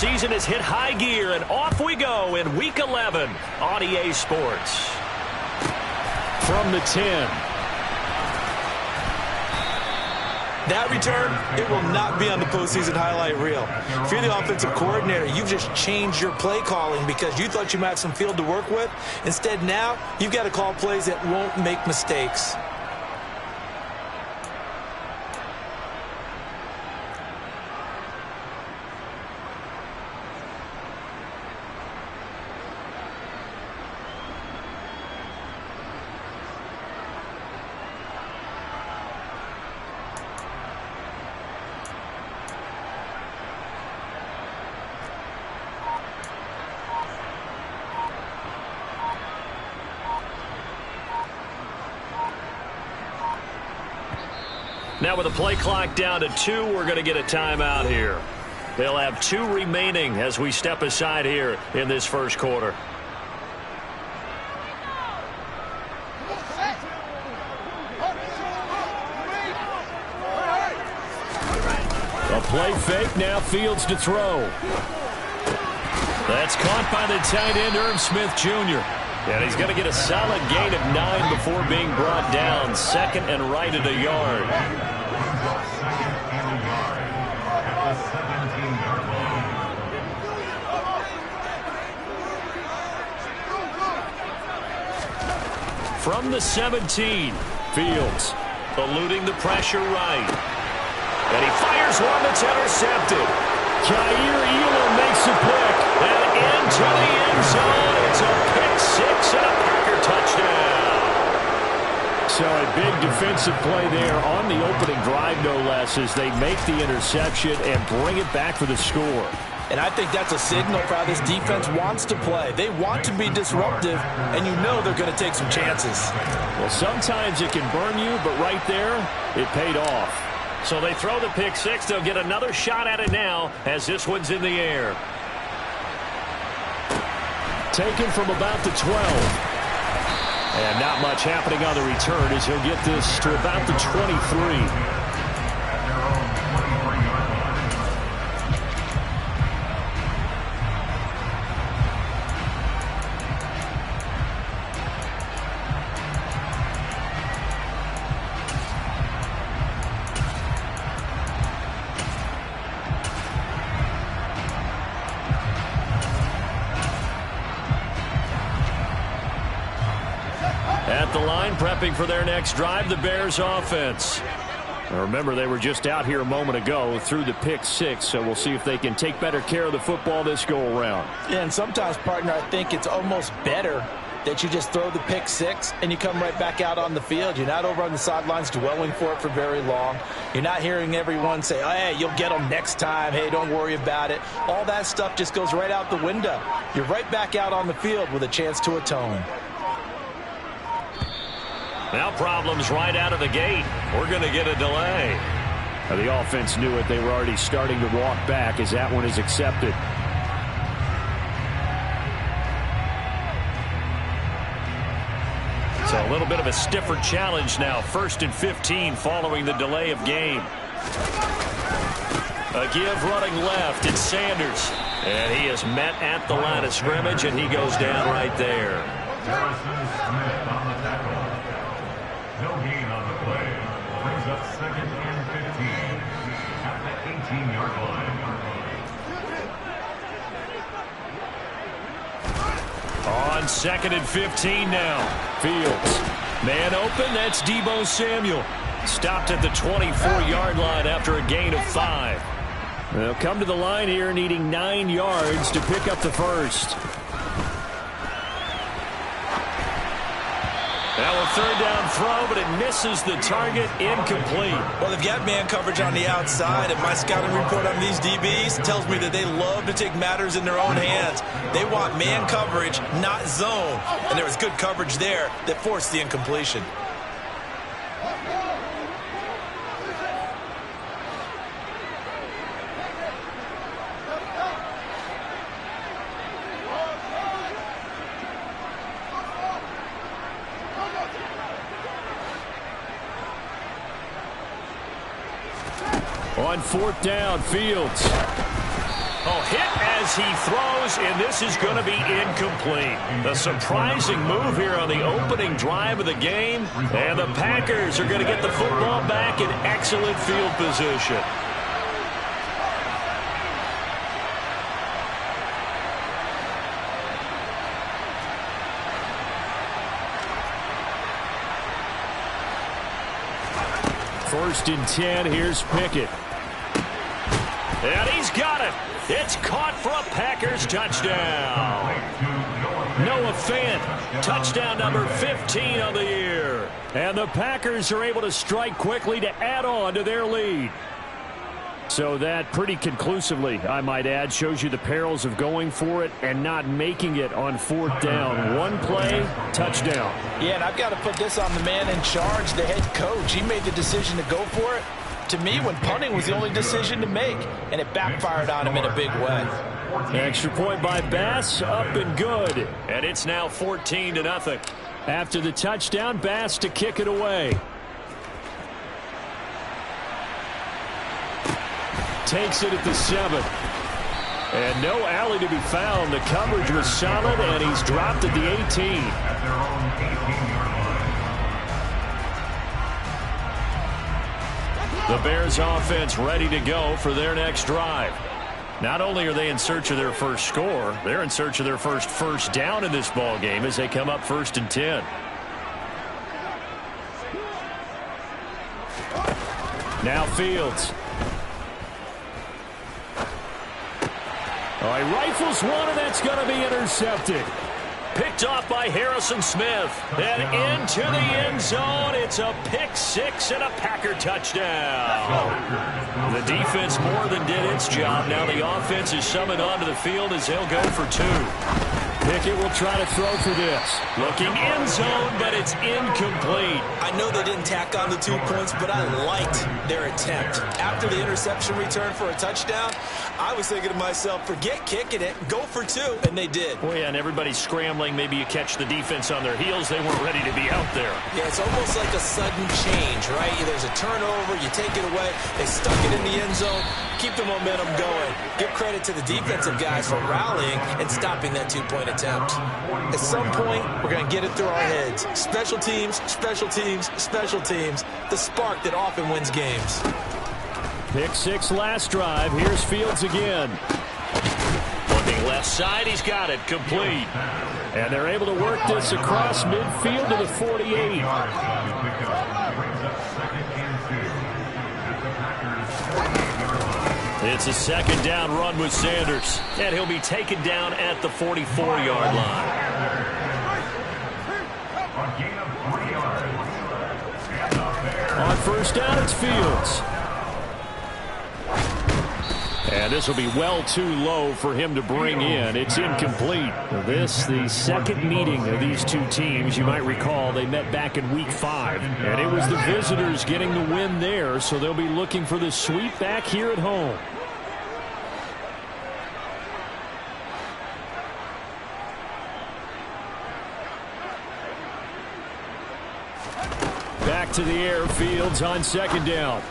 season has hit high gear, and off we go in Week 11 on EA Sports. From the 10. That return, it will not be on the postseason highlight reel. If you're the offensive coordinator, you've just changed your play calling because you thought you might have some field to work with. Instead, now you've got to call plays that won't make mistakes. Now with the play clock down to 2, we're going to get a timeout here. They'll have 2 remaining as we step aside here in this first quarter. A play fake, now Fields to throw. That's caught by the tight end, Irv Smith Jr. And he's going to get a solid gain of 9 before being brought down. Second and right at a yard. From the 17, Fields eluding the pressure right. And he fires one that's intercepted. Jair Elam makes a pick. And into the end zone. It's a pick 6 and a Packer touchdown. So a big defensive play there on the opening drive, no less, as they make the interception and bring it back for the score. And I think that's a signal for how this defense wants to play. They want to be disruptive, and you know they're going to take some chances. Well, sometimes it can burn you, but right there, it paid off. So they throw the pick 6. They'll get another shot at it now as this one's in the air. Taken from about the 12. And not much happening on the return as he'll get this to about the 23. At the line, prepping for their next drive, the Bears offense. Now remember, they were just out here a moment ago through the pick 6, so we'll see if they can take better care of the football this go-around. Yeah, and sometimes, partner, I think it's almost better that you just throw the pick 6 and you come right back out on the field. You're not over on the sidelines dwelling for it for very long. You're not hearing everyone say, oh, hey, you'll get them next time. Hey, don't worry about it. All that stuff just goes right out the window. You're right back out on the field with a chance to atone. Now problems right out of the gate. We're going to get a delay. Now the offense knew it. They were already starting to walk back as that one is accepted. So a little bit of a stiffer challenge now. 1st and 15 following the delay of game. A give running left. It's Sanders. And he is met at the line of scrimmage, and he goes down right there. No gain on the play. Brings up 2nd and 15 at the 18-yard line. On 2nd and 15 now. Fields. Man open. That's Deebo Samuel. Stopped at the 24-yard line after a gain of 5. They'll come to the line here needing 9 yards to pick up the first. Now a 3rd down throw, but it misses the target, incomplete. Well, they've got man coverage on the outside, and my scouting report on these DBs tells me that they love to take matters in their own hands. They want man coverage, not zone. And there was good coverage there that forced the incompletion. On 4th down, Fields. Oh, hit as he throws, and this is going to be incomplete. A surprising move here on the opening drive of the game, and the Packers are going to get the football back in excellent field position. First and 10, here's Pickett. And he's got it. It's caught for a Packers touchdown. Noah Fant, touchdown number 15 on the year. And the Packers are able to strike quickly to add on to their lead. So that pretty conclusively, I might add, shows you the perils of going for it and not making it on fourth down. One play, touchdown. Yeah, and I've got to put this on the man in charge, the head coach. He made the decision to go for it. To me, when punting was the only decision to make, and it backfired on him in a big way. Extra point by Bass, up and good. And it's now 14-0. After the touchdown, Bass to kick it away. Takes it at the 7. And no alley to be found. The coverage was solid, and he's dropped at the 18. At their own 18-yard line. The Bears offense ready to go for their next drive. Not only are they in search of their first score, they're in search of their first down in this ball game as they come up 1st and 10. Now Fields. Oh, he rifles one, and that's going to be intercepted. Picked off by Harrison Smith. And into the end zone. It's a pick six and a Packer touchdown. The defense more than did its job. Now the offense is summoned onto the field as they'll go for 2. Pickett will try to throw for this. Looking end zone, but it's incomplete. I know they didn't tack on the 2 points, but I liked their attempt. After the interception return for a touchdown, I was thinking to myself, forget kicking it, go for 2, and they did. Well, yeah, and everybody's scrambling. Maybe you catch the defense on their heels. They weren't ready to be out there. Yeah, it's almost like a sudden change, right? There's a turnover, you take it away, they stuck it in the end zone, keep the momentum going. Give credit to the defensive guys for rallying and stopping that 2-point attempt. At some point, we're going to get it through our heads. Special teams, special teams, special teams. The spark that often wins games. Pick 6 last drive. Here's Fields again. Looking left side, he's got it. Complete. And they're able to work this across midfield to the 48. It's a 2nd down run with Sanders. And he'll be taken down at the 44-yard line. On 1st down, it's Fields. And this will be well too low for him to bring in. It's incomplete. This, the second meeting of these 2 teams. You might recall they met back in Week 5. And it was the visitors getting the win there, so they'll be looking for the sweep back here at home. Back to the air, Fields on 2nd down.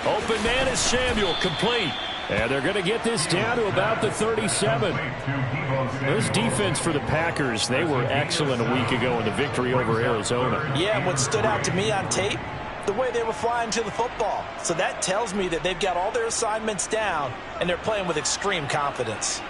Open man is Samuel, complete. And they're going to get this down to about the 37. This defense for the Packers, they were excellent a week ago in the victory over Arizona. Yeah, and what stood out to me on tape, the way they were flying to the football. So that tells me that they've got all their assignments down, and they're playing with extreme confidence.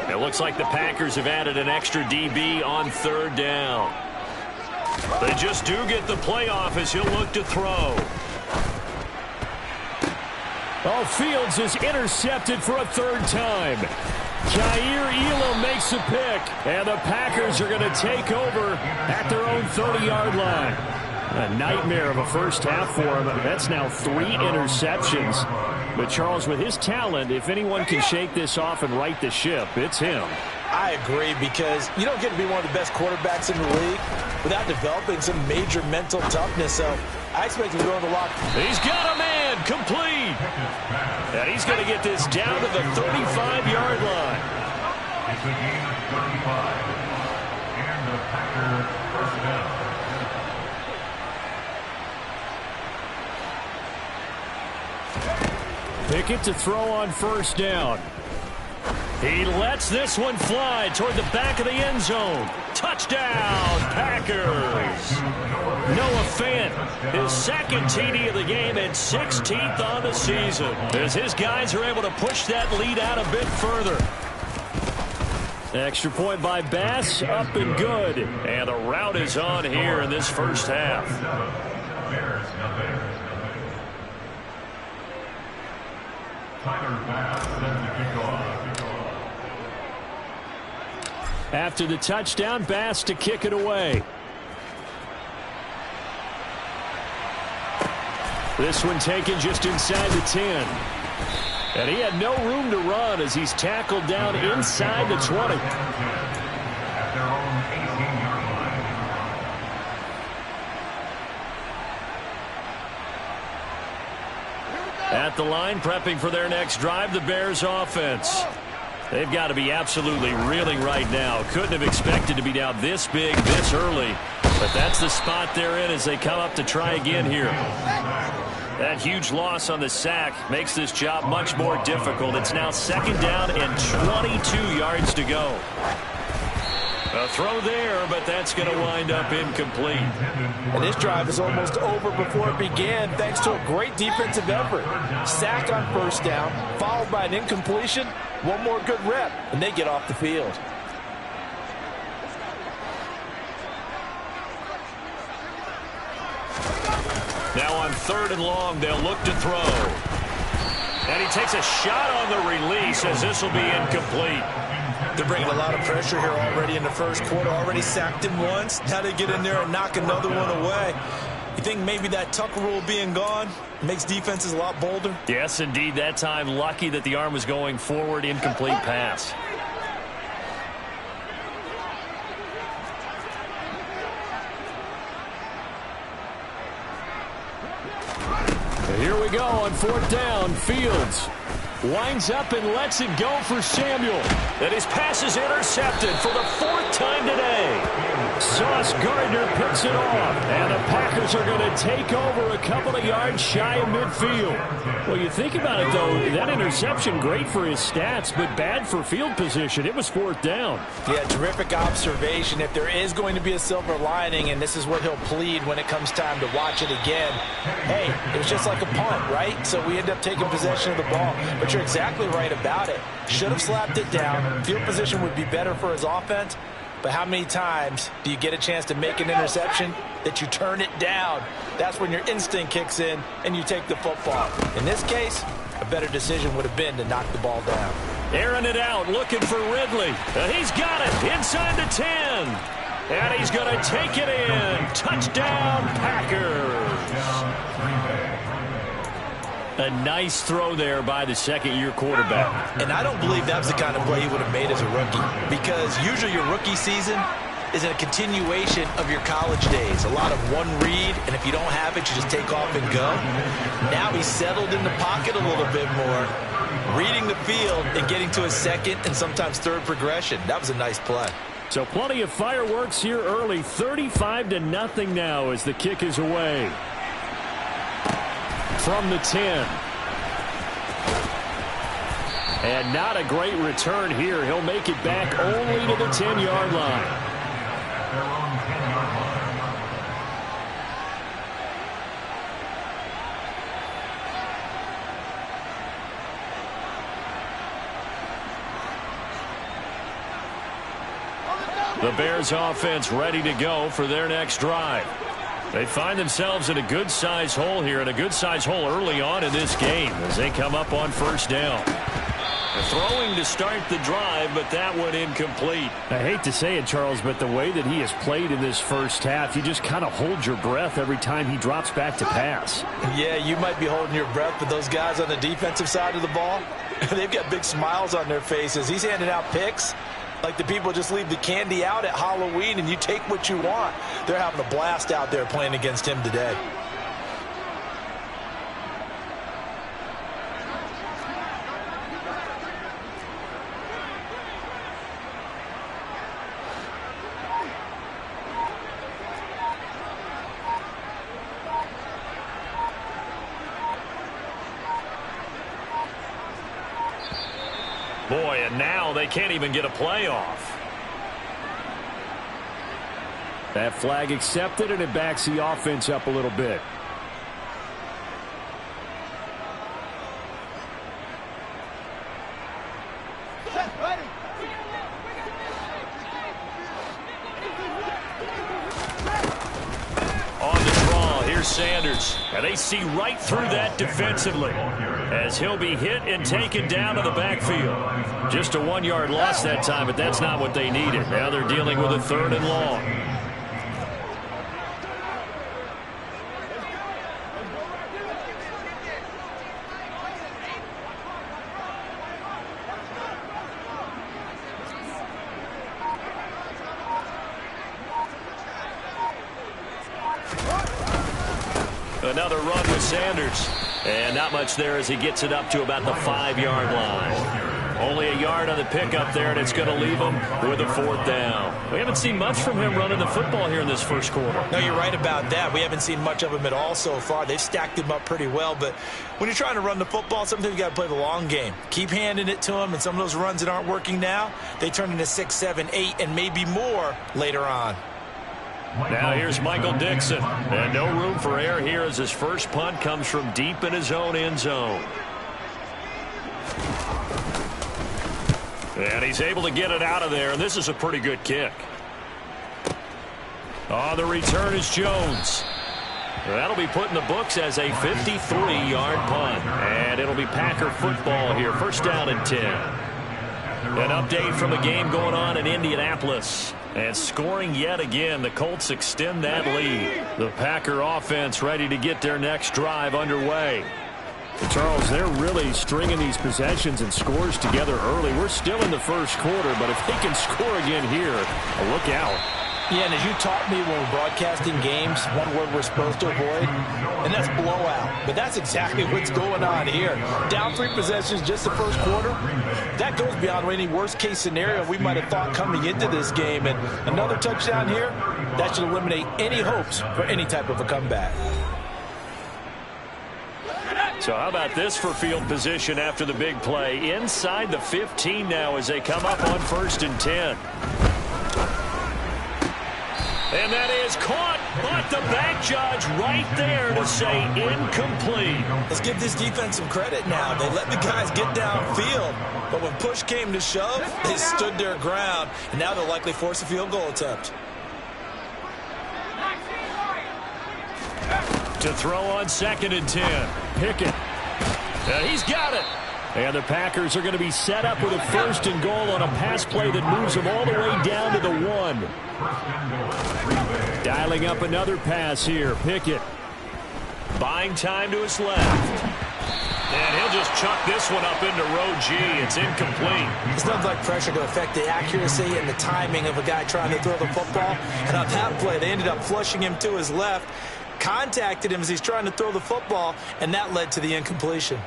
It looks like the Packers have added an extra DB on 3rd down. They just do get the playoff as he'll look to throw. Oh, Fields is intercepted for a 3rd time. Jair Elam makes a pick, and the Packers are going to take over at their own 30-yard line. A nightmare of a first half for him. That's now 3 interceptions. But Charles, with his talent, if anyone can shake this off and right the ship, it's him. I agree, because you don't get to be one of the best quarterbacks in the league without developing some major mental toughness. So I expect him to go in the lock. He's got a man, complete. And he's going to get this down to the 35-yard line. It's a gain of 35. And the Packers first down. Pickett to throw on first down. He lets this one fly toward the back of the end zone. Touchdown, Packers. Noah Fant, his second TD of the game and 16th on the season, as his guys are able to push that lead out a bit further. Extra point by Bass, up and good. And the route is on here in this first half. Bears nothing. Tyler Bass sends the kickoff. After the touchdown, Bass to kick it away. This one taken just inside the 10. And he had no room to run as he's tackled down inside the 20. At their own 18-yard line. At the line, prepping for their next drive, the Bears offense. They've got to be absolutely reeling right now. Couldn't have expected to be down this big, this early. But that's the spot they're in as they come up to try again here. That huge loss on the sack makes this job much more difficult. It's now second down and 22 yards to go. A throw there, but that's going to wind up incomplete. And this drive is almost over before it began thanks to a great defensive effort. Sack on first down, followed by an incompletion. One more good rep, and they get off the field. Now on third and long, they'll look to throw. And he takes a shot on the release as this will be incomplete. They're bringing a lot of pressure here already in the first quarter. Already sacked him once. Now they get in there and knock another one away. You think maybe that Tucker rule being gone makes defenses a lot bolder? Yes, indeed. That time, lucky that the arm was going forward. Incomplete pass. And here we go on fourth down. Fields winds up and lets it go for Samuel. And his pass is intercepted for the fourth time today. Sauce Gardner picks it off. And the Packers are going to take over a couple of yards shy of midfield. Well, you think about it, though, that interception, great for his stats, but bad for field position. It was fourth down. Yeah, terrific observation. If there is going to be a silver lining, and this is what he'll plead when it comes time to watch it again, hey, it was just like a punt, right? So we end up taking possession of the ball. But you're exactly right about it. Should have slapped it down. Field position would be better for his offense. But how many times do you get a chance to make an interception that you turn it down? That's when your instinct kicks in and you take the football. In this case, a better decision would have been to knock the ball down. Airing it out, looking for Ridley. He's got it inside the 10. And he's going to take it in. Touchdown, Packers. A nice throw there by the second-year quarterback. And I don't believe that was the kind of play he would have made as a rookie, because usually your rookie season is a continuation of your college days. A lot of one read, and if you don't have it, you just take off and go. Now he's settled in the pocket a little bit more, reading the field and getting to his second and sometimes third progression. That was a nice play. So plenty of fireworks here early. 35-0 now as the kick is away. From the 10. And not a great return here. He'll make it back only to the 10-yard line. At their own 10-yard line. The Bears offense ready to go for their next drive. They find themselves in a good-sized hole here, and a good-sized hole early on in this game as they come up on first down. Throwing to start the drive, but that one incomplete. I hate to say it, Charles, but the way that he has played in this first half, you just kind of hold your breath every time he drops back to pass. Yeah, you might be holding your breath, but those guys on the defensive side of the ball, they've got big smiles on their faces. He's handing out picks like the people just leave the candy out at Halloween and you take what you want. They're having a blast out there playing against him today. Boy, and now they can't even get a play off. That flag accepted, and it backs the offense up a little bit. On the draw, here's Sanders. And they see right through that defensively as he'll be hit and taken down to the backfield. Just a 1-yard loss that time, but that's not what they needed. Now they're dealing with a 3rd and long. Another run with Sanders. And not much there as he gets it up to about the 5-yard line. Only a yard on the pickup there, and it's going to leave him with a 4th down. We haven't seen much from him running the football here in this first quarter. No, you're right about that. We haven't seen much of him at all so far. They've stacked him up pretty well, but when you're trying to run the football, sometimes you got to play the long game. Keep handing it to him, and some of those runs that aren't working now, they turn into 6, 7, 8, and maybe more later on. Now here's Michael Dixon. And no room for error here as his first punt comes from deep in his own end zone. And he's able to get it out of there, and this is a pretty good kick. On the return is Jones. That'll be put in the books as a 53-yard punt. And it'll be Packer football here. 1st down and 10. An update from a game going on in Indianapolis. And scoring yet again, the Colts extend that lead. The Packer offense ready to get their next drive underway. Charles, they're really stringing these possessions and scores together early. We're still in the first quarter, but if they can score again here, look out. Yeah, and as you taught me when we're broadcasting games, one word we're supposed to avoid, and that's blowout. But that's exactly what's going on here. Down 3 possessions just the first quarter. That goes beyond any worst-case scenario we might have thought coming into this game. And another touchdown here, that should eliminate any hopes for any type of a comeback. So how about this for field position after the big play? Inside the 15 now as they come up on 1st and 10. And that is caught, but the back judge right there to say incomplete. Let's give this defense some credit now. They let the guys get downfield, but when push came to shove, they stood their ground, and now they'll likely force a field goal attempt. To throw on 2nd and 10. Pickett. He's got it. And the Packers are going to be set up with a 1st and goal on a pass play that moves them all the way down to the 1. Dialing up another pass here. Pickett. Buying time to his left. And he'll just chuck this one up into row G. It's incomplete. It's not like pressure to affect the accuracy and the timing of a guy trying to throw the football. And on that play, they ended up flushing him to his left, contacted him as he's trying to throw the football, and that led to the incompletion.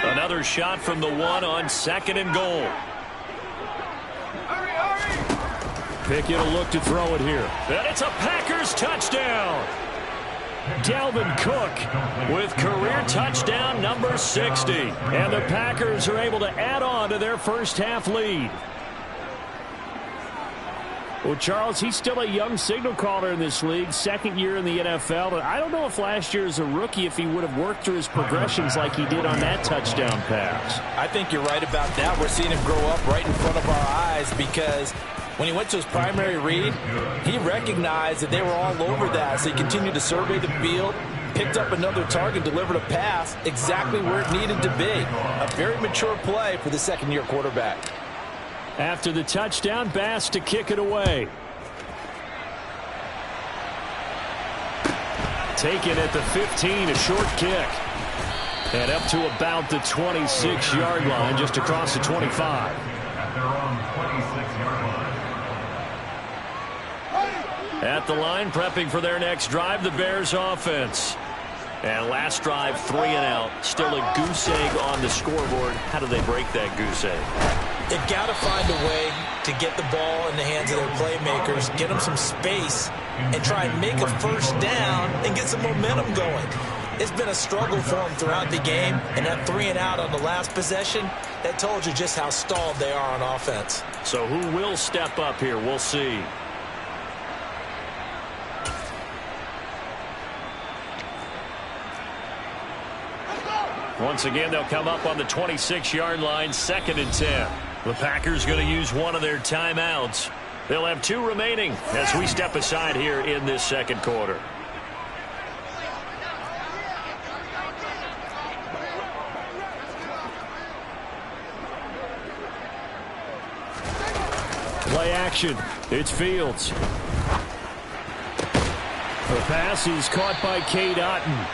Another shot from the 1 on 2nd and goal. Pickett will look to throw it here. And it's a Packers touchdown. Dalvin Cook with career touchdown number 60. And the Packers are able to add on to their first half lead. Well, Charles, he's still a young signal caller in this league, 2nd year in the NFL. And I don't know if last year as a rookie if he would have worked through his progressions like he did on that touchdown pass. I think you're right about that. We're seeing him grow up right in front of our eyes because when he went to his primary read, he recognized that they were all over that. So he continued to survey the field, picked up another target, delivered a pass exactly where it needed to be. A very mature play for the 2nd-year quarterback. After the touchdown, Bass to kick it away. Taken at the 15, a short kick. And up to about the 26-yard line, just across the 25. At their own 26-yard line. At the line, prepping for their next drive, the Bears offense. And last drive, 3 and out. Still a goose egg on the scoreboard. How do they break that goose egg? They've got to find a way to to get the ball in the hands of their playmakers, get them some space, and try and make a first down and get some momentum going. It's been a struggle for them throughout the game, and that 3-and-out on the last possession, that told you just how stalled they are on offense. So who will step up here? We'll see. Once again, they'll come up on the 26-yard line, 2nd and 10. The Packers going to use one of their timeouts. They'll have 2 remaining as we step aside here in this second quarter. Play action. It's Fields. The pass is caught by Cade Otton.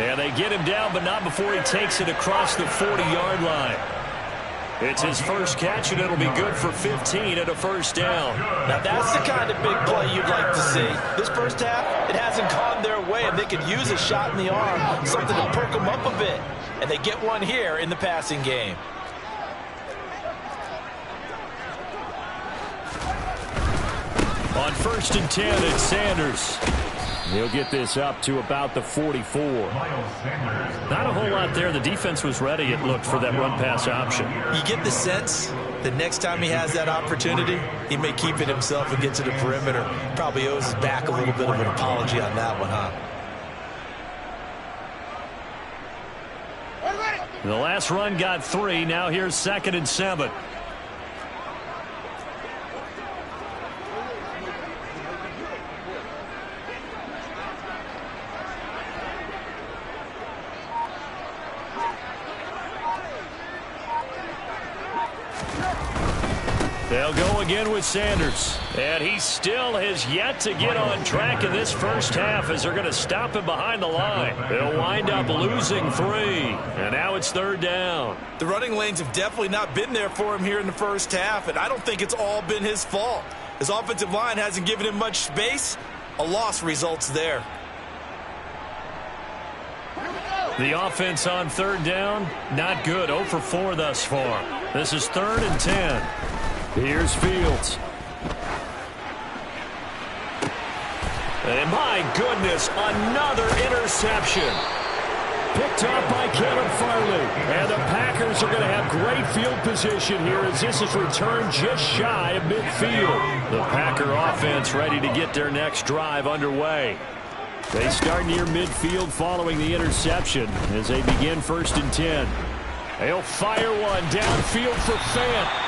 And they get him down, but not before he takes it across the 40-yard line. It's his first catch, and it'll be good for 15 and a first down. Now, that's the kind of big play you'd like to see. This first half, it hasn't gone their way, and they could use a shot in the arm, something to perk them up a bit. And they get one here in the passing game. On 1st and 10, it's Sanders. He'll get this up to about the 44. Not a whole lot there. The defense was ready, it looked, for that run-pass option. You get the sense that next time he has that opportunity, he may keep it himself and get to the perimeter. Probably owes his back a little bit of an apology on that one, huh? The last run got 3. Now here's 2nd and 7. They'll go again with Sanders. And he still has yet to get on track in this first half as they're going to stop him behind the line. They'll wind up losing 3. And now it's 3rd down. The running lanes have definitely not been there for him here in the first half, and I don't think it's all been his fault. His offensive line hasn't given him much space. A loss results there. The offense on 3rd down, not good. 0 for 4 thus far. This is 3rd and 10. Here's Fields. And my goodness, another interception. Picked up by Kevin Farley. And the Packers are going to have great field position here as this is returned just shy of midfield. The Packer offense ready to get their next drive underway. They start near midfield following the interception as they begin 1st and 10. They'll fire one downfield for Fant.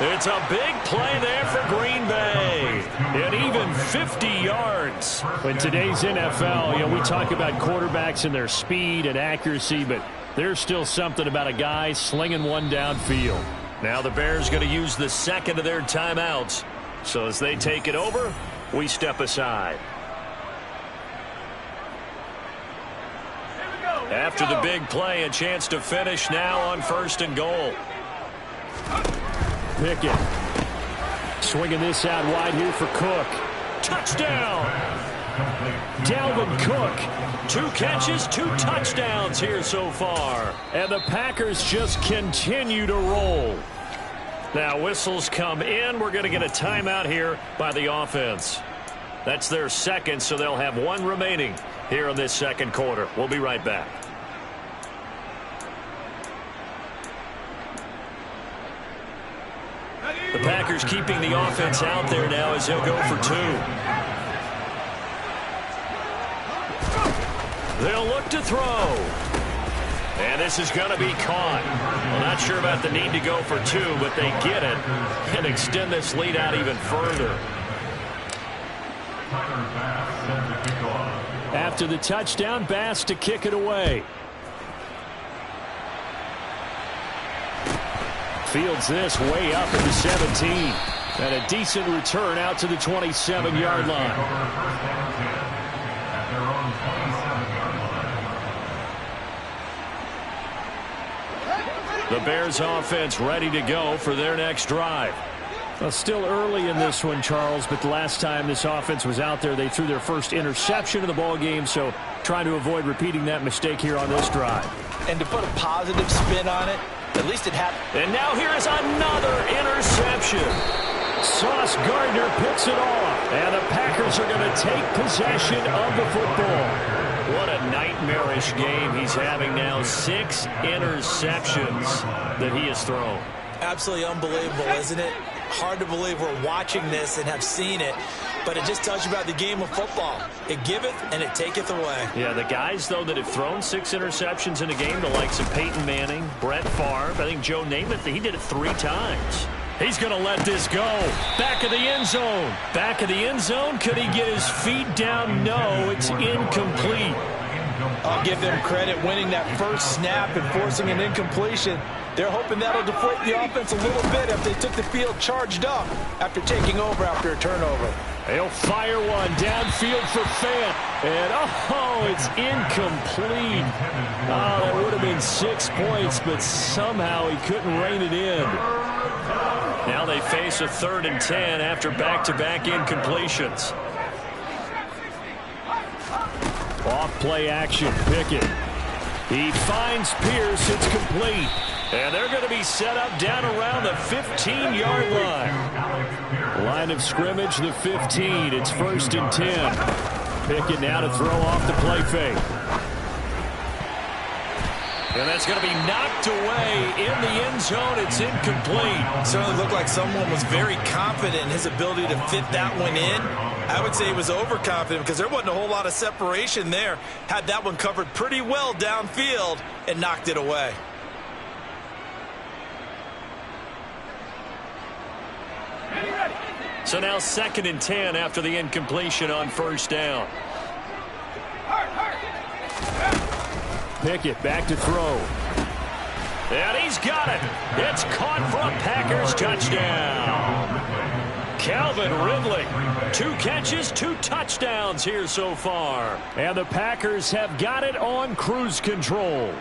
It's a big play there for Green Bay. And even 50 yards. In today's NFL, we talk about quarterbacks and their speed and accuracy, but there's still something about a guy slinging one downfield. Now the Bears going to use the 2nd of their timeouts. So as they take it over, we step aside. After the big play, a chance to finish now on 1st and goal. Pickett swinging this out wide here for Cook. Touchdown! Dalvin Cook. 2 catches, 2 touchdowns here so far. And the Packers just continue to roll. Now whistles come in. We're going to get a timeout here by the offense. That's their 2nd, so they'll have 1 remaining here in this second quarter. We'll be right back. The Packers keeping the offense out there now as they'll go for 2. They'll look to throw. And this is going to be caught. Well, not sure about the need to go for 2, but they get it and extend this lead out even further. After the touchdown, Bass to kick it away. Fields this way up at the 17. And a decent return out to the 27-yard line. The Bears offense ready to go for their next drive. Well, still early in this one, Charles, but the last time this offense was out there, they threw their first interception of the ball game, so trying to avoid repeating that mistake here on this drive. And to put a positive spin on it, at least it happened. And now here is another interception. Sauce Gardner picks it off. And the Packers are going to take possession of the football. What a nightmarish game he's having now. 6 interceptions that he has thrown. Absolutely unbelievable, isn't it? Hard to believe we're watching this and have seen it, but it just tells you about the game of football. It giveth and it taketh away. Yeah, the guys, though, that have thrown 6 interceptions in a game, the likes of Peyton Manning, Brett Favre, I think Joe Namath, he did it 3 times. He's going to let this go. Back of the end zone. Back of the end zone. Could he get his feet down? No, it's incomplete. I'll give them credit winning that first snap and forcing an incompletion. They're hoping that'll deflate the offense a little bit if they took the field charged up after taking over after a turnover. He'll fire one downfield for Fant. And, oh, it's incomplete. Oh, that would have been 6 points, but somehow he couldn't rein it in. Now they face a 3rd and 10 after back-to-back incompletions. Off play action, Pickett. He finds Pierce, it's complete. And they're going to be set up down around the 15-yard line. Line of scrimmage, the 15. It's 1st and 10. Pickett now to throw off the play fake. And that's going to be knocked away in the end zone. It's incomplete. Certainly looked like someone was very confident in his ability to fit that one in. I would say he was overconfident because there wasn't a whole lot of separation there. Had that one covered pretty well downfield and knocked it away. So now 2nd and 10 after the incompletion on 1st down. Pickett back to throw. And he's got it. It's caught for a Packers touchdown. Calvin Ridley. 2 catches, 2 touchdowns here so far. And the Packers have got it on cruise control.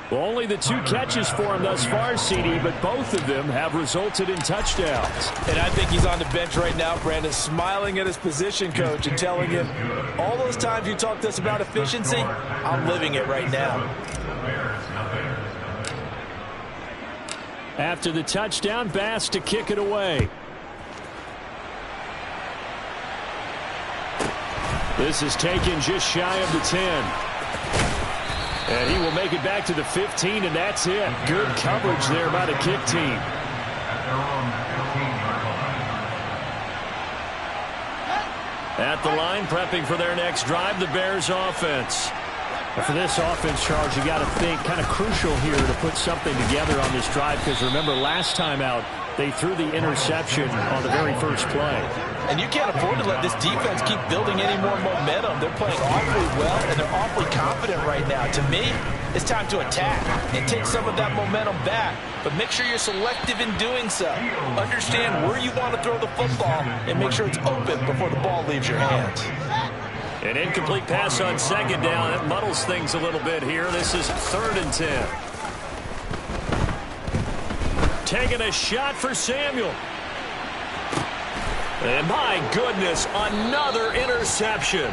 Well, only the 2 catches for him thus far, CD, but both of them have resulted in touchdowns. And I think he's on the bench right now, Brandon, smiling at his position coach and telling him, all those times you talked to us about efficiency, I'm living it right now. After the touchdown, Bass to kick it away. This is taken just shy of the 10. And he will make it back to the 15, and that's it. Good coverage there by the kick team. At the line, prepping for their next drive, the Bears offense. For this offense, Charles, you got to think kind of crucial here to put something together on this drive, because remember last time out, they threw the interception on the very first play. And you can't afford to let this defense keep building any more momentum. They're playing awfully well, and they're awfully confident right now. To me, it's time to attack and take some of that momentum back. But make sure you're selective in doing so. Understand where you want to throw the football and make sure it's open before the ball leaves your hands. An incomplete pass on 2nd down. That muddles things a little bit here. This is 3rd and 10. Taking a shot for Samuel. And my goodness, another interception.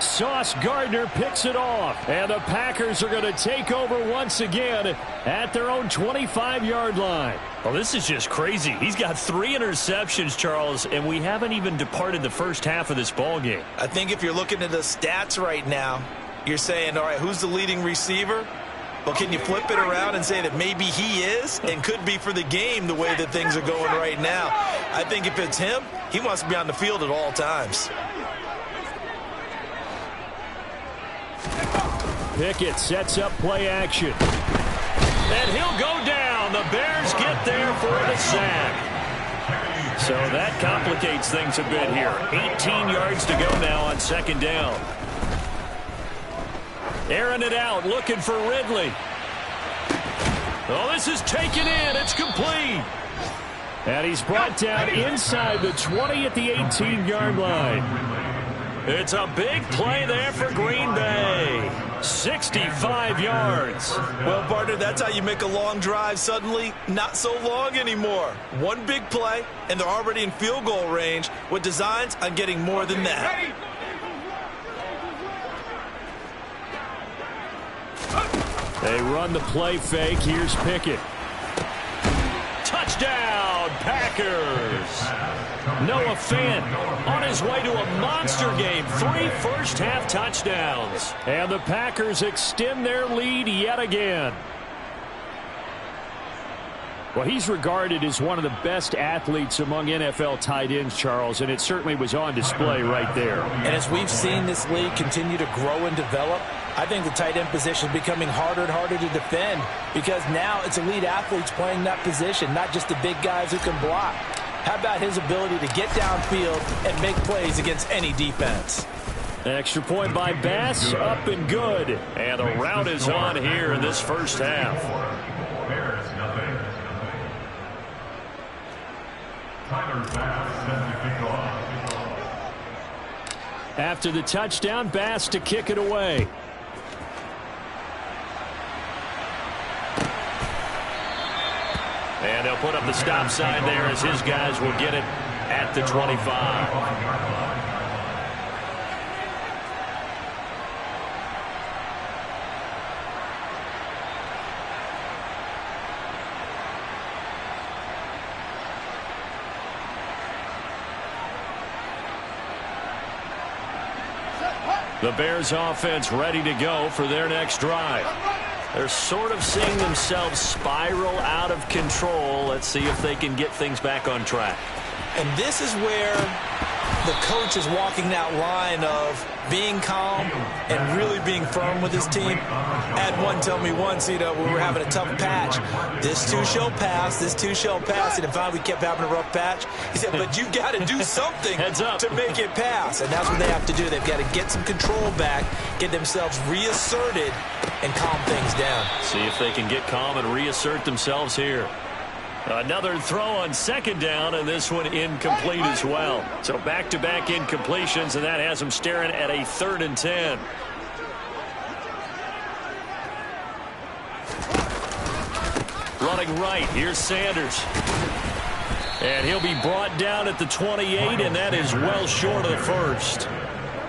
Sauce Gardner picks it off. And the Packers are going to take over once again at their own 25-yard line. Well, this is just crazy. He's got 3 interceptions, Charles, and we haven't even departed the first half of this ball game. I think if you're looking at the stats right now, you're saying, all right, who's the leading receiver? Well, can you flip it around and say that maybe he is and could be for the game the way that things are going right now? I think if it's him, he wants to be on the field at all times. Pickett sets up play action. And he'll go down. The Bears get there for the sack. So that complicates things a bit here. 18 yards to go now on 2nd down. Airing it out, looking for Ridley. Oh, this is taken in. It's complete. And he's brought down inside the 20 at the 18-yard line. It's a big play there for Green Bay. 65 yards. Well, partner, that's how you make a long drive suddenly not so long anymore. One big play, and they're already in field goal range with designs on getting more than that. They run the play fake. Here's Pickett. Touchdown. Touchdown, Packers. Noah Fant on his way to a monster game. 3 first-half touchdowns. And the Packers extend their lead yet again. Well, he's regarded as one of the best athletes among NFL tight ends, Charles, and it certainly was on display right there. And as we've seen this league continue to grow and develop, I think the tight end position is becoming harder and harder to defend because now it's elite athletes playing that position, not just the big guys who can block. How about his ability to get downfield and make plays against any defense? Extra point by Bass, up and good. And the route is on here in this first half. After the touchdown, Bass to kick it away. And they'll put up the stop sign there as his guys will get it at the 25. The Bears offense ready to go for their next drive. They're sort of seeing themselves spiral out of control. Let's see if they can get things back on track. And this is where the coach is walking that line of being calm and really being firm with his team. I had one tell me once, we were having a tough patch. This too shall pass, this too shall pass. And finally we kept having a rough patch. He said, but you've got to do something to make it pass. And that's what they have to do. They've got to get some control back, get themselves reasserted, and calm things down. See if they can get calm and reassert themselves here. Another throw on second down, and this one incomplete as well. So back-to-back incompletions, and that has them staring at a 3rd and 10. Running right, here's Sanders. And he'll be brought down at the 28, and that is well short of the first.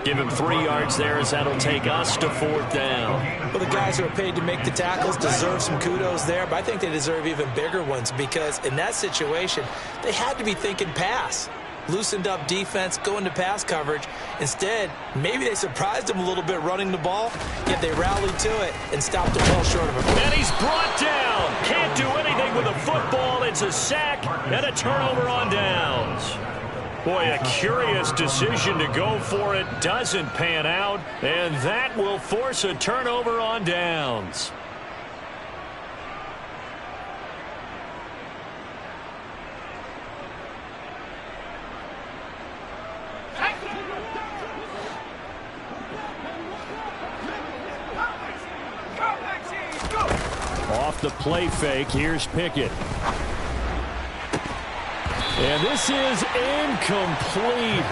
Give him 3 yards there as that'll take us to 4th down. Well, the guys who are paid to make the tackles deserve some kudos there, but I think they deserve even bigger ones because in that situation, they had to be thinking pass. Loosened up defense, going to pass coverage. Instead, maybe they surprised him a little bit running the ball, yet they rallied to it and stopped him well short of a And he's brought down. Can't do anything with the football. It's a sack and a turnover on downs. Boy, a curious decision to go for it. Doesn't pan out, and that will force a turnover on downs. Off the play fake, here's Pickett. And this is incomplete.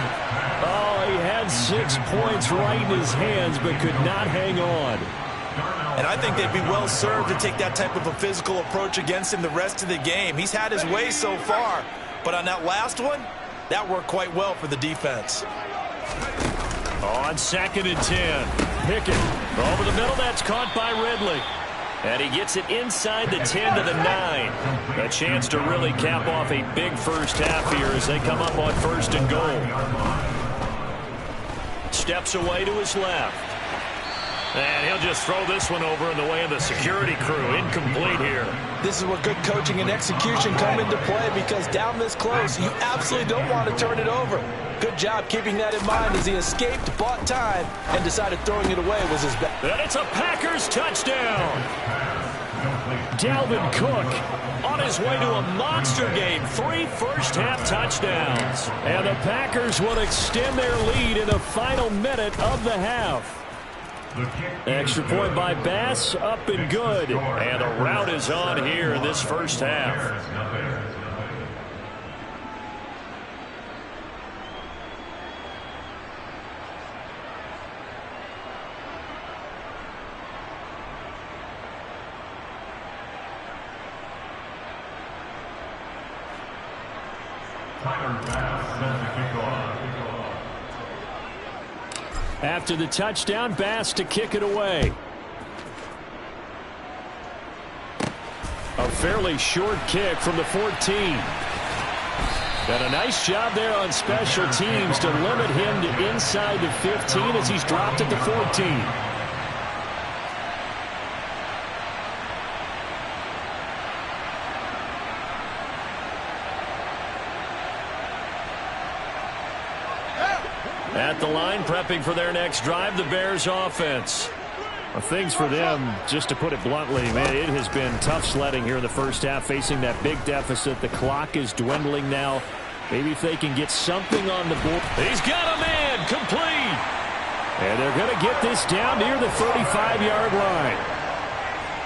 Oh, he had 6 points right in his hands, but could not hang on. And I think they'd be well served to take that type of a physical approach against him the rest of the game. He's had his way so far, but on that last one, that worked quite well for the defense. On 2nd and 10, Pickett over the middle. That's caught by Ridley. And he gets it inside the 10 to the 9. A chance to really cap off a big first half here as they come up on 1st and goal. Steps away to his left. And he'll just throw this one over in the way of the security crew. Incomplete here. This is where good coaching and execution come into play because down this close, you absolutely don't want to turn it over. Good job keeping that in mind as he escaped, bought time, and decided throwing it away was his best. And it's a Packers touchdown. Dalvin Cook on his way to a monster game. 3 first-half touchdowns. And the Packers will extend their lead in the final minute of the half. Extra point by Bass, up and good. And the route is on here in this first half. After the touchdown, Bass to kick it away. A fairly short kick from the 14. And a nice job there on special teams to limit him to inside the 15 as he's dropped at the 14. At the line, prepping for their next drive, the Bears offense. Well, things for them, just to put it bluntly, man, it has been tough sledding here in the first half, facing that big deficit. The clock is dwindling now. Maybe if they can get something on the board. He's got a man, complete. And they're going to get this down near the 35-yard line.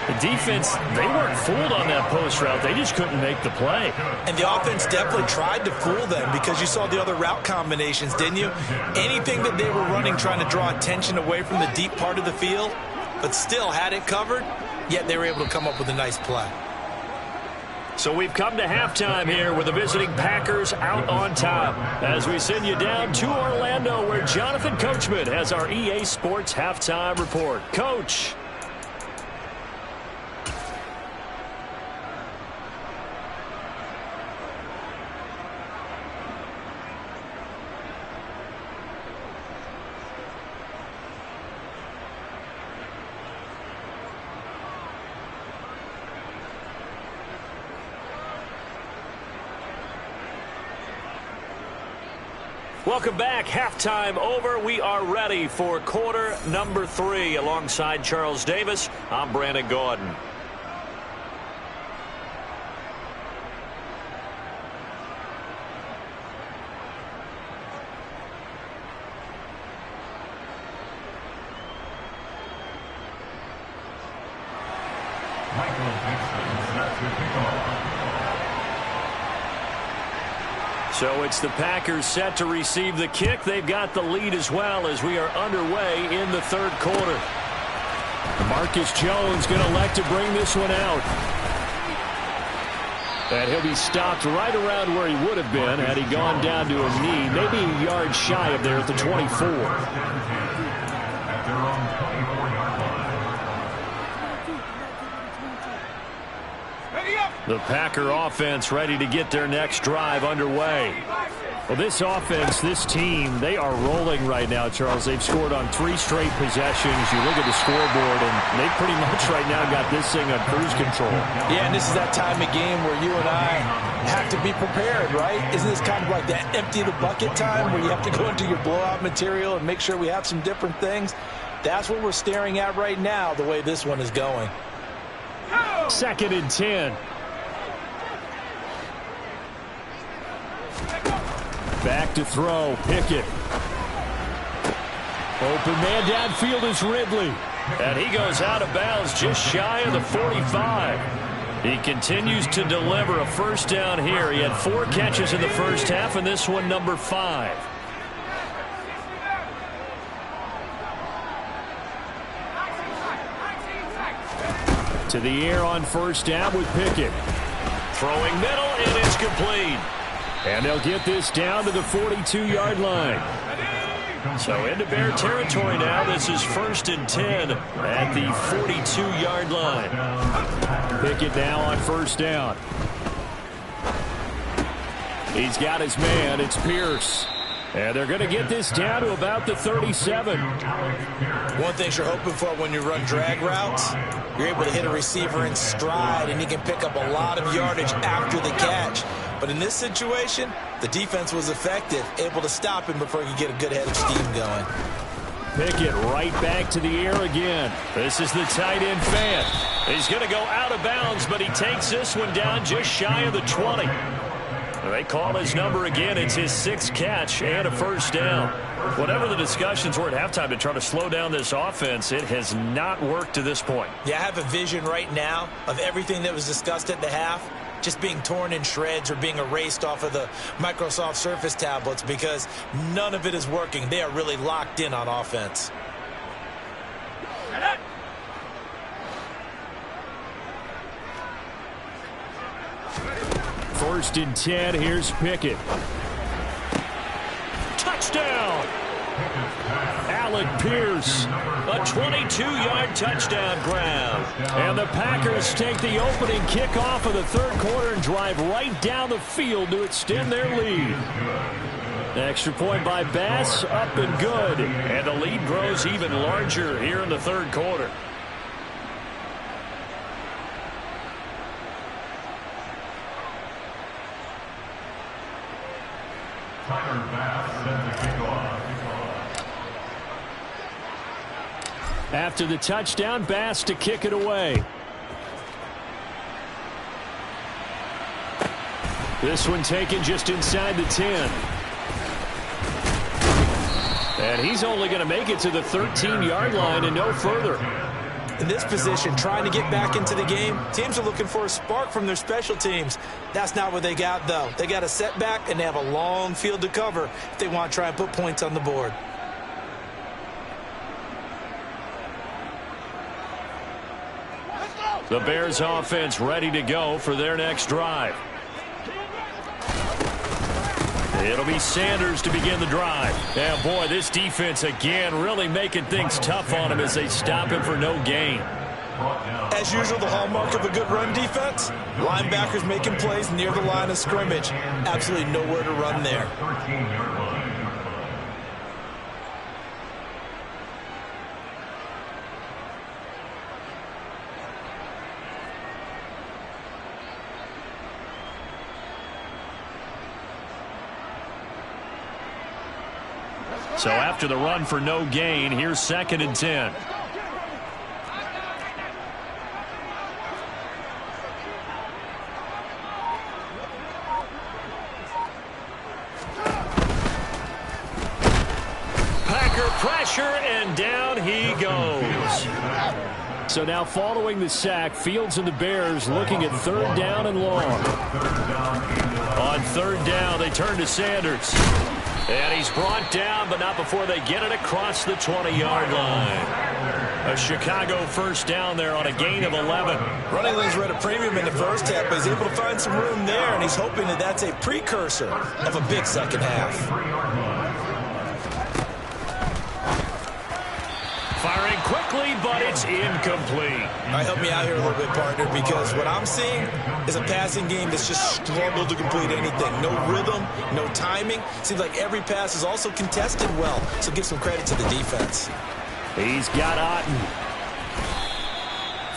The defense, they weren't fooled on that post route. They just couldn't make the play. And the offense definitely tried to fool them because you saw the other route combinations, didn't you? Anything that they were running trying to draw attention away from the deep part of the field, but still had it covered, yet they were able to come up with a nice play. So we've come to halftime here with the visiting Packers out on top as we send you down to Orlando where Jonathan Coachman has our EA Sports halftime report. Coach. Welcome back. Halftime over. We are ready for quarter number 3. Alongside Charles Davis, I'm Brandon Gaudin. Michael Dixon set to kick off. So it's the Packers set to receive the kick. They've got the lead as well as we are underway in the third quarter. Marcus Jones going to elect to bring this one out. And he'll be stopped right around where he would have been had he gone down to a knee, maybe a yard shy of there at the 24. At their own 24-yard line. The Packer offense ready to get their next drive underway. Well, this offense, this team, they are rolling right now, Charles. They've scored on 3 straight possessions. You look at the scoreboard, and they pretty much right now got this thing on cruise control. Yeah, and this is that time of game where you and I have to be prepared, right? Isn't this kind of like that empty the bucket time where you have to go into your blowout material and make sure we have some different things? That's what we're staring at right now, the way this one is going. 2nd and 10. Back to throw, Pickett. Open man downfield is Ridley. And he goes out of bounds just shy of the 45. He continues to deliver a first down here. He had 4 catches in the first half, and this one number 5. To the air on first down with Pickett. Throwing middle, and it's complete. And they'll get this down to the 42-yard line. So into Bear territory now. This is 1st and 10 at the 42-yard line. Pickett now on first down. He's got his man. It's Pierce. And they're going to get this down to about the 37. One thing you're hoping for when you run drag routes, you're able to hit a receiver in stride, and he can pick up a lot of yardage after the catch. But in this situation, the defense was effective, able to stop him before he could get a good head of steam going. Pickett right back to the air again. This is the tight end fan. He's going to go out of bounds, but he takes this one down just shy of the 20. They call his number again. It's his 6th catch and a first down. Whatever the discussions were at halftime to try to slow down this offense, it has not worked to this point. Yeah, I have a vision right now of everything that was discussed at the half just being torn in shreds or being erased off of the Microsoft Surface tablets because none of it is working. They are really locked in on offense. 1st and 10. Here's Pickett. Touchdown! Alec Pierce, a 22-yard touchdown grab. And the Packers take the opening kickoff of the third quarter and drive right down the field to extend their lead. Extra point by Bass, up and good. And the lead grows even larger here in the third quarter. Tyler Bass sends the kickoff. After the touchdown, Bass to kick it away. This one taken just inside the 10. And he's only going to make it to the 13-yard line and no further. In this position, trying to get back into the game, teams are looking for a spark from their special teams. That's not what they got, though. They got a setback, and they have a long field to cover if they want to try and put points on the board. The Bears offense ready to go for their next drive. It'll be Sanders to begin the drive. Yeah, boy, this defense again really making things tough on him as they stop him for no gain. As usual, the hallmark of a good run defense, linebackers making plays near the line of scrimmage. Absolutely nowhere to run there. 13-yard line. So after the run for no gain, here's 2nd and 10. Packer pressure, and down he goes. So now following the sack, Fields and the Bears looking at 3rd down and long. On 3rd down, they turn to Sanders. And he's brought down, but not before they get it across the 20-yard line. A Chicago first down there on a gain of 11. Running lanes were at a premium in the first half, but he's able to find some room there, and he's hoping that that's a precursor of a big second half. Firing quickly, but it's incomplete. All right, help me out here a little bit, partner, because what I'm seeing is a passing game that's just struggled to complete anything. No rhythm, no timing. Seems like every pass is also contested well, so give some credit to the defense. He's got Otten.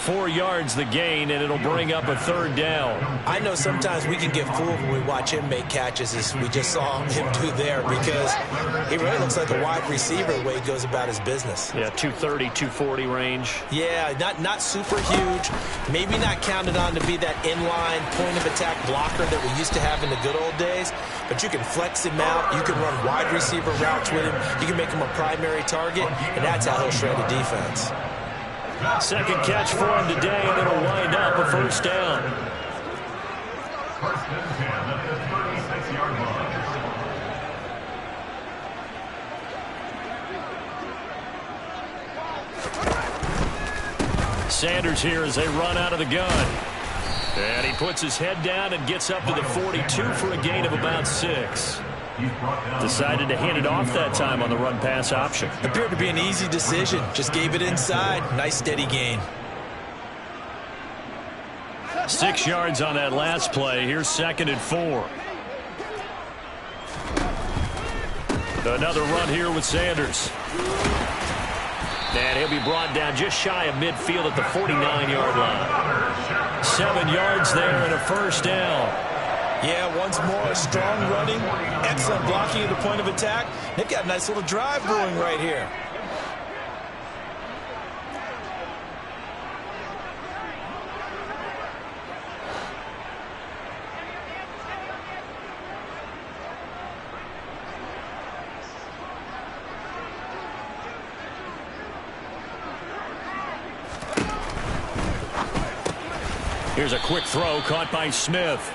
4 yards the gain, and it'll bring up a 3rd down. I know sometimes we can get fooled when we watch him make catches, as we just saw him do there, because he really looks like a wide receiver the way he goes about his business. Yeah, 230, 240 range. Yeah, not super huge. Maybe not counted on to be that inline point-of-attack blocker that we used to have in the good old days, but you can flex him out. You can run wide receiver routes with him. You can make him a primary target, and that's how he'll shred a defense. 2nd catch for him today, and it'll wind up a 1st down. 1st and 10 at the 36-yard line. Sanders here as they run out of the gun. And he puts his head down and gets up to the 42 for a gain of about 6. Decided to hand it off that time on the run-pass option. Appeared to be an easy decision. Just gave it inside. Nice, steady gain. 6 yards on that last play. Here's 2nd and 4. Another run here with Sanders. And he'll be brought down just shy of midfield at the 49-yard line. 7 yards there and a 1st down. Yeah, once more, strong running, excellent blocking at the point of attack. They've got a nice little drive brewing right here. Here's a quick throw caught by Smith.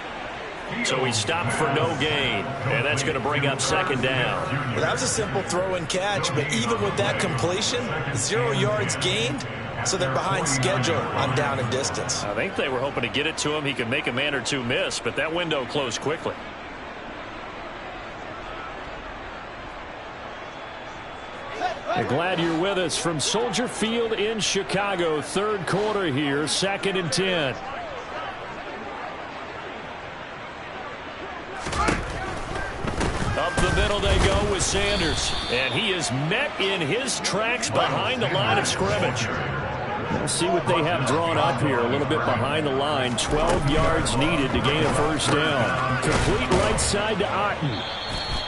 So he stopped for no gain, and that's going to bring up 2nd down. Well, that was a simple throw and catch, but even with that completion, 0 yards gained, so they're behind schedule on down and distance. I think they were hoping to get it to him. He could make a man or two miss, but that window closed quickly. Glad you're with us from Soldier Field in Chicago. Third quarter here, 2nd and 10. Up the middle they go with Sanders. And he is met in his tracks behind the line of scrimmage. We'll see what they have drawn up here. A little bit behind the line. 12 yards needed to gain a first down. Complete right side to Otten.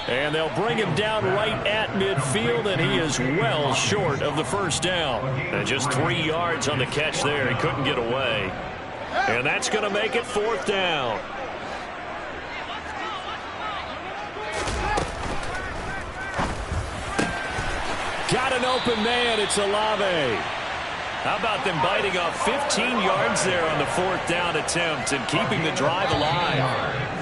And they'll bring him down right at midfield, and he is well short of the first down. And just 3 yards on the catch there. He couldn't get away. And that's going to make it 4th down. Got an open man. It's Olave. How about them biting off 15 yards there on the 4th down attempt and keeping the drive alive?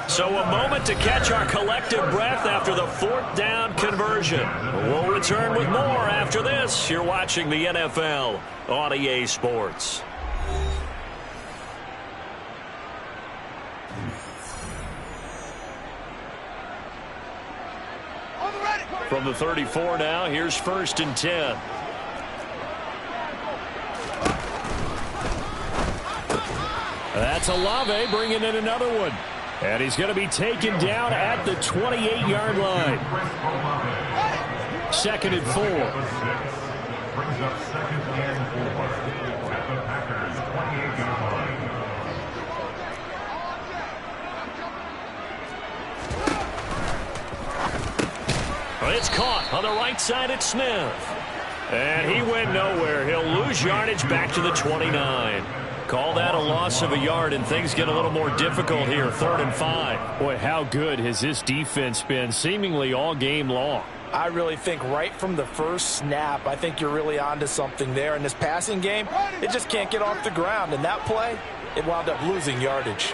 So a moment to catch our collective breath after the 4th down conversion. We'll return with more after this. You're watching the NFL on EA Sports. From the 34 now, here's 1st and 10. That's Olave bringing in another one. And he's going to be taken down at the 28-yard line. 2nd and 4. Brings up 2nd and 4 at the Packers' 28-yard line. Well, it's caught on the right side at Smith. And he went nowhere. He'll lose yardage back to the 29. Call that a loss of a yard, and things get a little more difficult here. 3rd and 5. Boy, how good has this defense been seemingly all game long? I really think right from the first snap, I think you're really onto something there. In this passing game, it just can't get off the ground. And that play, it wound up losing yardage.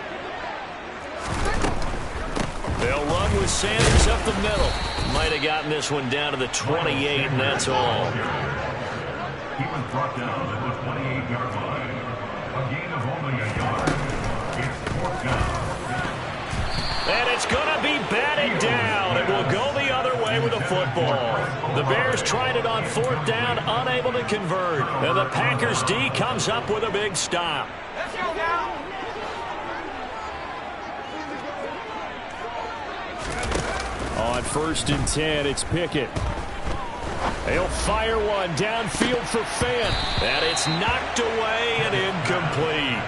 They'll run with Sanders up the middle. Might have gotten this one down to the 28, and that's all. He was brought down at the 28-yard line. A gain of only a yard. It's 4th down. And it's going to be batted down. It will go the other way with the football. The Bears tried it on 4th down, unable to convert. And the Packers D comes up with a big stop. Let's go now. On 1st and 10, it's Pickett. They'll fire one downfield for Fant. And it's knocked away and incomplete.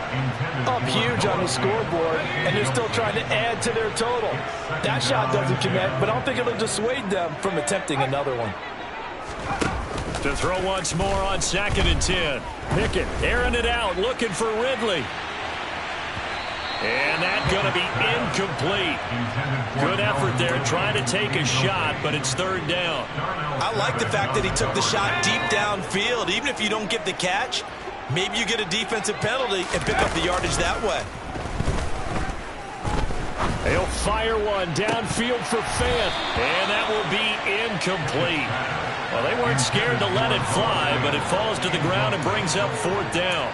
Up huge on the scoreboard, and they're still trying to add to their total. That shot doesn't connect, but I don't think it'll dissuade them from attempting another one. To throw once more on 2nd and 10. Pickett airing it out, looking for Ridley. And that's going to be incomplete. Good effort there trying to take a shot, but it's 3rd down. I like the fact that he took the shot deep downfield. Even if you don't get the catch, maybe you get a defensive penalty and pick up the yardage that way. They'll fire one downfield for Fant, and that will be incomplete. Well, they weren't scared to let it fly, but it falls to the ground and brings up 4th down.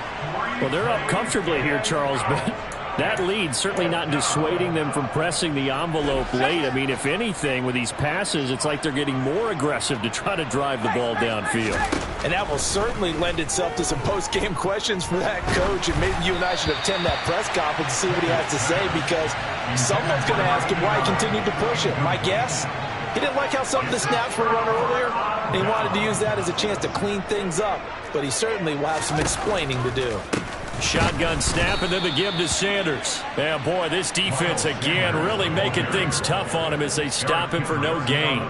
Well, they're up comfortably here, Charles, but that lead certainly not dissuading them from pressing the envelope late. I mean, if anything, with these passes, it's like they're getting more aggressive to try to drive the ball downfield. And that will certainly lend itself to some post-game questions for that coach. And maybe you and I should attend that press conference to see what he has to say, because someone's going to ask him why he continued to push it. My guess, he didn't like how some of the snaps were run earlier, and he wanted to use that as a chance to clean things up. But he certainly will have some explaining to do. Shotgun snap, and then the give to Sanders. Yeah, boy, this defense again really making things tough on him as they stop him for no gain.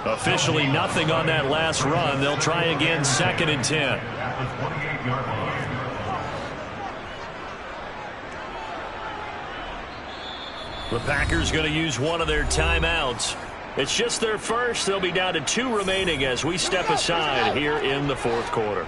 Officially nothing on that last run. They'll try again 2nd and 10. The Packers going to use one of their timeouts. It's just their first. They'll be down to 2 remaining as we step aside here in the 4th quarter.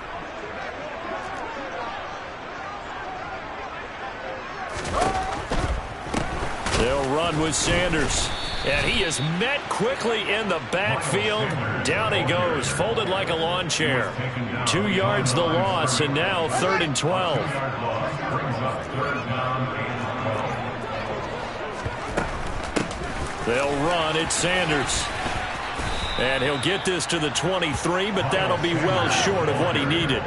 They'll run with Sanders. And he is met quickly in the backfield. Down he goes, folded like a lawn chair. 2 yards the loss, and now 3rd and 12. They'll run. It's Sanders. And he'll get this to the 23, but that'll be well short of what he needed.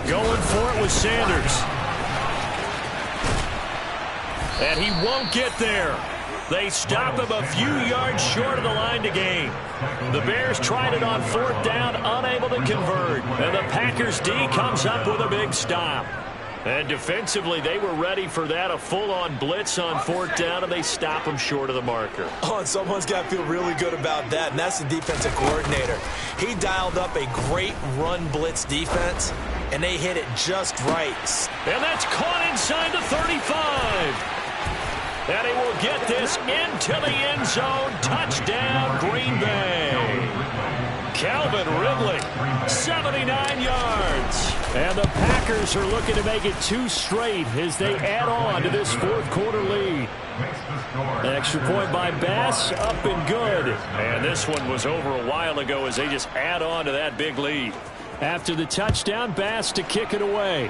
Going for it with Sanders. And he won't get there. They stop him a few yards short of the line to gain. The Bears tried it on 4th down, unable to convert. And the Packers D comes up with a big stop. And defensively, they were ready for that, a full-on blitz on 4th down, and they stop him short of the marker. Oh, and someone's got to feel really good about that, and that's the defensive coordinator. He dialed up a great run blitz defense, and they hit it just right. And that's caught inside the 35. And he will get this into the end zone. Touchdown, Green Bay. Calvin Ridley, 79 yards. And the Packers are looking to make it 2 straight as they add on to this 4th quarter lead. An extra point by Bass, up and good. And this one was over a while ago as they just add on to that big lead. After the touchdown, Bass to kick it away.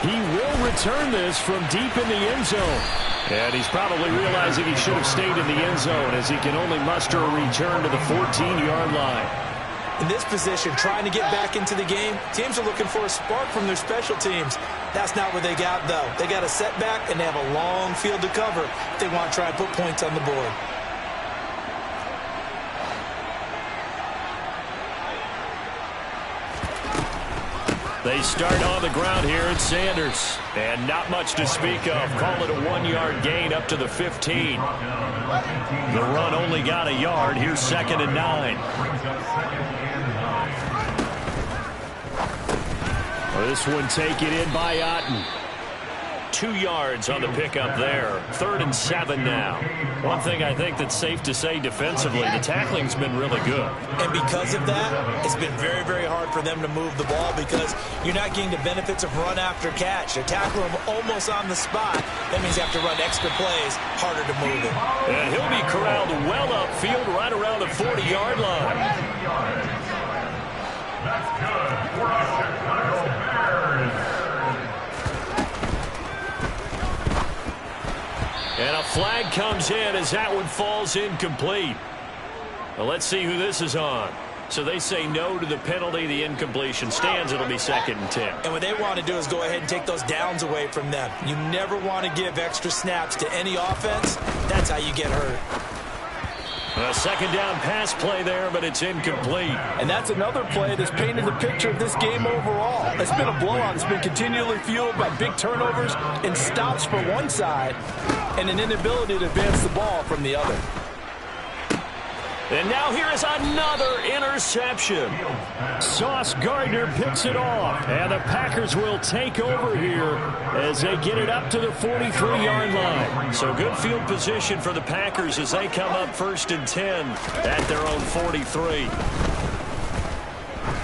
He will return this from deep in the end zone. And he's probably realizing he should have stayed in the end zone as he can only muster a return to the 14-yard line. In this position, trying to get back into the game, teams are looking for a spark from their special teams. That's not what they got, though. They got a setback, and they have a long field to cover if they want to try and put points on the board. They start on the ground here at Sanders. And not much to speak of. Call it a 1-yard gain up to the 15. The run only got a yard. Here's 2nd and 9. This one taken in by Otten. 2 yards on the pickup there. 3rd and 7 now. One thing I think that's safe to say defensively, the tackling's been really good. And because of that, it's been very, very hard for them to move the ball because you're not getting the benefits of run after catch. They're tackling them almost on the spot. That means you have to run extra plays, harder to move it. And he'll be corralled well upfield right around the 40-yard line. That's good for the Chicago Bears. And a flag comes in as that one falls incomplete. Well, let's see who this is on. So they say no to the penalty. The incompletion stands. It'll be 2nd and 10. And what they want to do is go ahead and take those downs away from them. You never want to give extra snaps to any offense. That's how you get hurt. A 2nd down pass play there, but it's incomplete. And that's another play that's painted the picture of this game overall. It's been a blowout. It's been continually fueled by big turnovers and stops for one side and an inability to advance the ball from the other. And now here is another interception. Sauce Gardner picks it off. And the Packers will take over here as they get it up to the 43-yard line. So good field position for the Packers as they come up 1st and 10 at their own 43.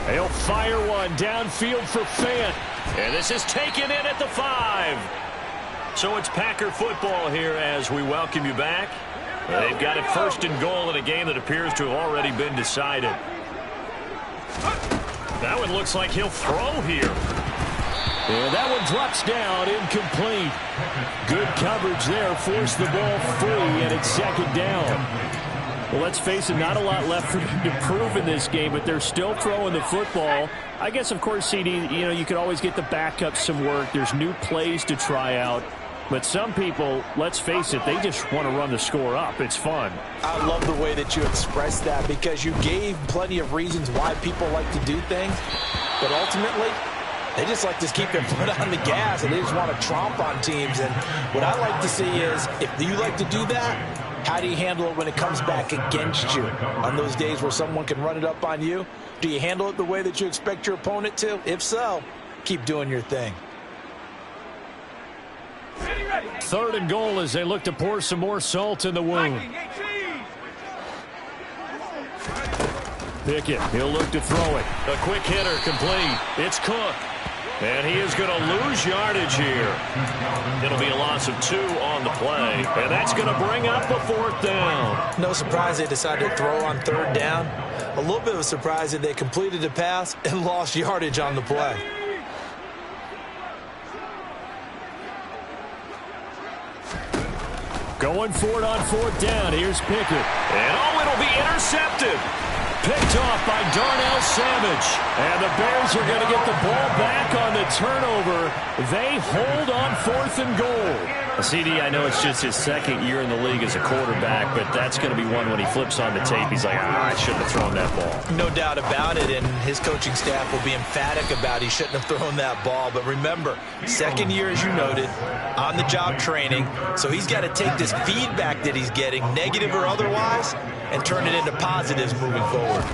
They'll fire one downfield for Fant. And this is taken in at the 5. So it's Packer football here as we welcome you back. They've got it 1st and goal in a game that appears to have already been decided. That one looks like he'll throw here. And that one drops down, incomplete. Good coverage there, forced the ball free, and it's 2nd down. Well, let's face it, not a lot left for them to prove in this game, but they're still throwing the football. I guess, of course, CD, you could always get the backup some work. There's new plays to try out. But some people, let's face it, they just want to run the score up. It's fun. I love the way that you expressed that because you gave plenty of reasons why people like to do things. But ultimately, they just like to keep their foot on the gas and they just want to tromp on teams. And what I like to see is if you like to do that, how do you handle it when it comes back against you? On those days where someone can run it up on you, do you handle it the way that you expect your opponent to? If so, keep doing your thing. 3rd and goal as they look to pour some more salt in the wound. Pickett, he'll look to throw it. A quick hitter complete. It's Cook. And he is going to lose yardage here. It'll be a loss of 2 on the play. And that's going to bring up a 4th down. No surprise they decided to throw on 3rd down. A little bit of a surprise that they completed the pass and lost yardage on the play. Going for it on fourth down. Here's Pickett. And it'll be intercepted. Picked off by Darnell Savage. And the Bears are going to get the ball back on the turnover. They hold on fourth and goal. CD, I know it's just his second year in the league as a quarterback, but that's going to be one when he flips on the tape, he's like, I shouldn't have thrown that ball. No doubt about it, and his coaching staff will be emphatic about he shouldn't have thrown that ball. But remember, second year, as you noted, on-the-job training, so he's got to take this feedback that he's getting, negative or otherwise, and turn it into positives moving forward.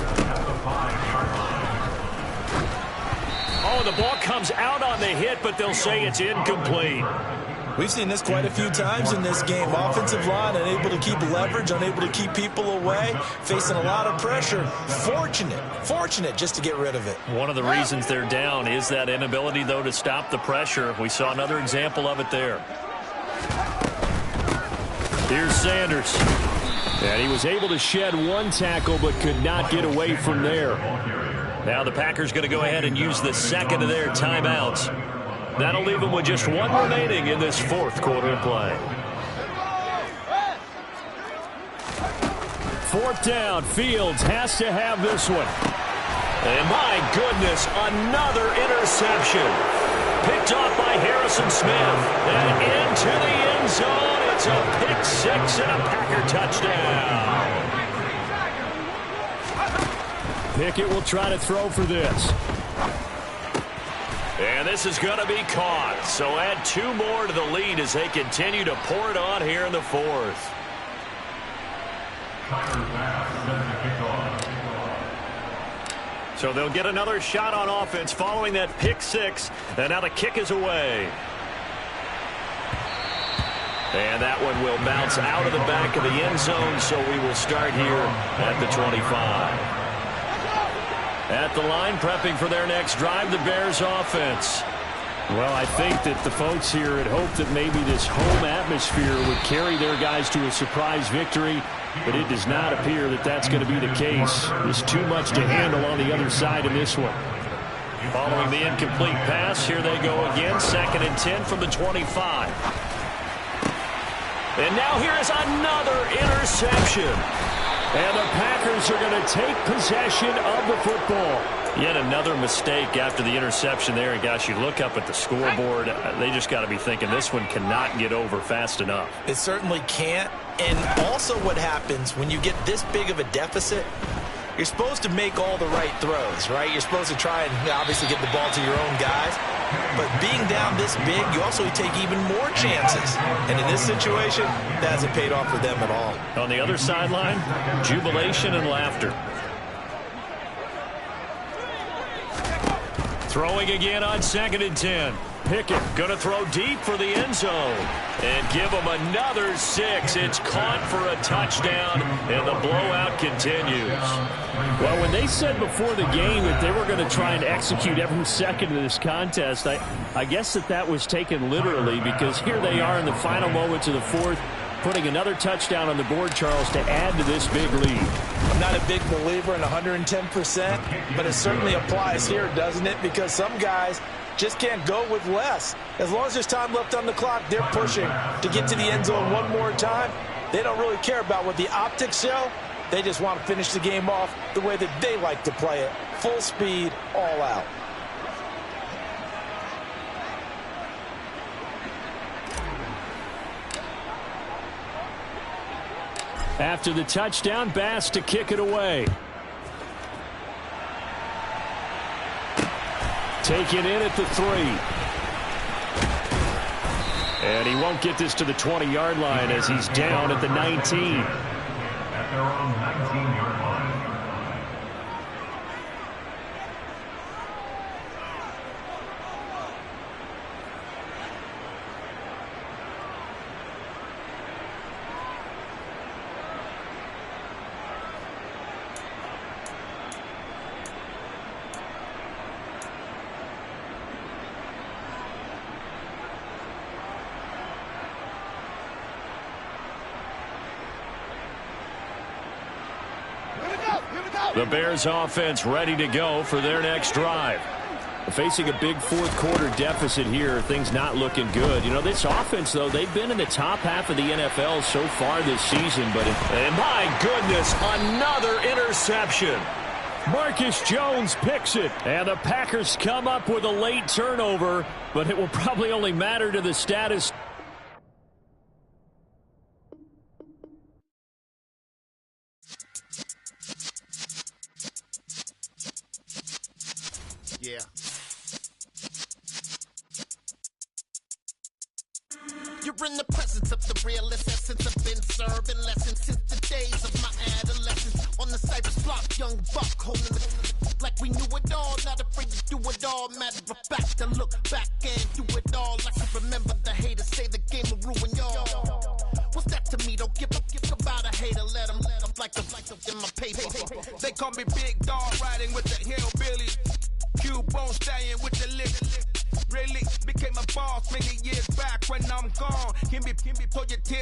Oh, the ball comes out on the hit, but they'll say it's incomplete. We've seen this quite a few times in this game. Offensive line unable to keep leverage, unable to keep people away, facing a lot of pressure. Fortunate just to get rid of it. One of the reasons they're down is that inability, though, to stop the pressure. We saw another example of it there. Here's Sanders. And he was able to shed one tackle but could not get away from there. Now the Packers going to go ahead and use the second of their timeouts. That'll leave them with just one remaining in this fourth quarter of play. Fourth down. Fields has to have this one. And my goodness, another interception. Picked off by Harrison Smith. And into the end zone. It's a pick six and a Packer touchdown. Pickett will try to throw for this. And this is going to be caught. So add two more to the lead as they continue to pour it on here in the fourth. So they'll get another shot on offense following that pick six. And now the kick is away. And that one will bounce out of the back of the end zone. So we will start here at the 25. At the line, prepping for their next drive, the Bears offense. Well, I think that the folks here had hoped that maybe this home atmosphere would carry their guys to a surprise victory, but it does not appear that that's going to be the case. There's too much to handle on the other side in this one. Following the incomplete pass, here they go again, 2nd and 10 from the 25. And now here is another interception. And the Packers are going to take possession of the football. Yet another mistake after the interception there. And gosh, you look up at the scoreboard, they just got to be thinking this one cannot get over fast enough. It certainly can't. And also what happens when you get this big of a deficit, you're supposed to make all the right throws, right? You're supposed to try and obviously get the ball to your own guys. But being down this big, you also take even more chances. And in this situation, that hasn't paid off for them at all. On the other sideline, jubilation and laughter. Throwing again on 2nd and 10. Pickett going to throw deep for the end zone. And give them another 6. It's caught for a touchdown, and the blowout continues. Well, when they said before the game that they were going to try and execute every second of this contest, I guess that was taken literally, because here they are in the final moments of the fourth, putting another touchdown on the board, Charles, to add to this big lead. I'm not a big believer in 110%, but it certainly applies here, doesn't it? Because some guys just can't go with less. As long as there's time left on the clock, they're pushing to get to the end zone one more time. They don't really care about what the optics show. They just want to finish the game off the way that they like to play it. Full speed, all out. After the touchdown, Bass to kick it away. Taken in at the 3. And he won't get this to the 20-yard line as he's down at the 19. At their own 19-yard line. The Bears offense ready to go for their next drive. Facing a big fourth-quarter deficit here, things not looking good. You know, this offense, though, they've been in the top half of the NFL so far this season. And my goodness, another interception. Marcus Jones picks it. And the Packers come up with a late turnover, but it will probably only matter to the status. Yeah. You're in the presence of the realest essence. I've been serving lessons since the days of my adolescence. On the Cypress block, young buck holding the like we knew it all. Not afraid to do it all. Matter of fact, to look back and do it all. Like I remember the haters say the game will ruin y'all. What's that to me? Don't give about a hater. Let them like them in my paper. They call me Big Dog, riding with the hillbilly. Cubone staying with the lip. Really became a boss many years back when I'm gone. Can be pull your tears.